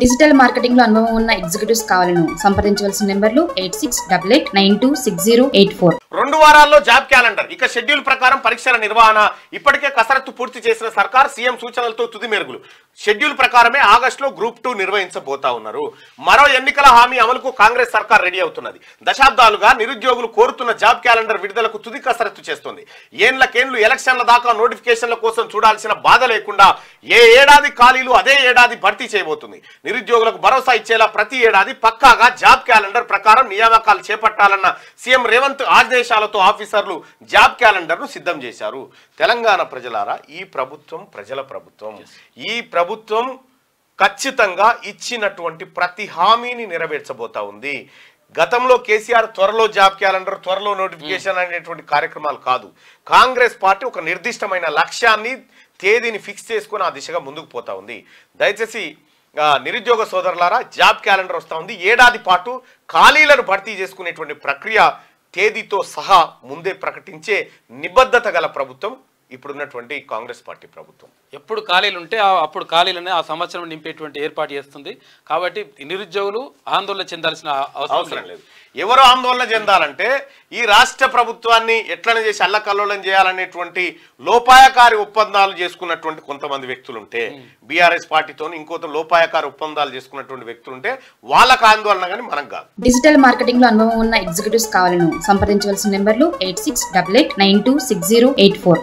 Digital marketing లో అనుభవం ఉన్న ఎగ్జిక్యూటివ్స్ కావాలను సంప్రదించవలసిన నెంబర్లు 8688926084. 2 వారాల్లో జాబ్ క్యాలెండర్. ఇక షెడ్యూల్ ప్రకారం పరీక్షల నిర్వహణ. ఇప్పటికే కసరత్తు పూర్తి చేసిన సర్కార్ సీఎం సూచనలతో తుది మెరుగులు. షెడ్యూల్ ప్రకారమే ఆగస్టులో గ్రూప్ 2 నిర్వహించబోతా ఉన్నారు. మరో ఎన్నికల హామీ అమలుకు కాంగ్రెస్ సర్కార్ రెడీ అవుతున్నది. దశాబ్దాలుగా నిరుద్యోగులు కోరుతున్న జాబ్ క్యాలెండర్ విడుదలకు తుది కసరత్తు చేస్తుంది. ఏండ్లకేండ్లు ఎలక్షన్ల దాకా నోటిఫికేషన్ల కోసం చూడాల్సిన బాధ లేకుండా ఏ ఏడాది ఖాళీలు అదే ఏడాది భర్తీ చేయబోతుంది. నిరుద్యోగులకు భరోసా ఇచ్చేలా ప్రతి ఏడాది పక్కాగా జాబ్ క్యాలెండర్ ప్రకారం నియామకాలు చేపట్టాలన్న సీఎం రేవంత్ ఆదేశాలతో ఆఫీసర్లు జాబ్ క్యాలెండర్ ను సిద్ధం చేశారు. తెలంగాణ ప్రజలారా, ఈ ప్రభుత్వం ప్రజల ప్రభుత్వం. ఈ ప్రభుత్వం ఖచ్చితంగా ఇచ్చినటువంటి ప్రతి హామీని నెరవేర్చబోతా ఉంది. గతంలో కేసీఆర్ త్వరలో జాబ్ క్యాలెండర్, త్వరలో నోటిఫికేషన్ అనేటువంటి కార్యక్రమాలు కాదు. కాంగ్రెస్ పార్టీ ఒక నిర్దిష్టమైన లక్ష్యాన్ని, తేదీని ఫిక్స్ చేసుకుని ఆ దిశగా ముందుకు పోతా ఉంది. దయచేసి నిరుద్యోగ సోదరులారా, జాబ్ క్యాలెండర్ వస్తూ ఉంది. ఏడాది పాటు ఖాళీలను భర్తీ చేసుకునేటువంటి ప్రక్రియ తేదీతో సహా ముందే ప్రకటించే నిబద్ధత గల ప్రభుత్వం ఇప్పుడున్నటువంటి కాంగ్రెస్ పార్టీ ప్రభుత్వం. ఎప్పుడు ఖాళీలు ఉంటే అప్పుడు ఖాళీలనే ఆ సంవత్సరం నింపేటువంటి ఏర్పాటు చేస్తుంది. కాబట్టి నిరుద్యోగులు ఆందోళన చెందాల్సిన అవసరం లేదు. ఎవరు ఆందోళన చెందాలంటే, ఈ రాష్ట్ర ప్రభుత్వాన్ని ఎట్లనే చేసి అల్లకల్లోలం చేయాలనేటువంటి లోపాయకారి ఒప్పందాలు చేసుకున్నటువంటి కొంతమంది వ్యక్తులుంటే, బీఆర్ఎస్ పార్టీతో ఇంకొంత లోపాయకారి ఒప్పందాలు చేసుకున్నటువంటి వ్యక్తులుంటే వాళ్ళకి ఆందోళన, కానీ మనకు కాదు. డిజిటల్ మార్కెటింగ్ లో అనుభవం ఉన్న ఎగ్జిక్యూటివ్స్ కావాలను సంప్రదించవలసిన నెంబర్లు 8688926084.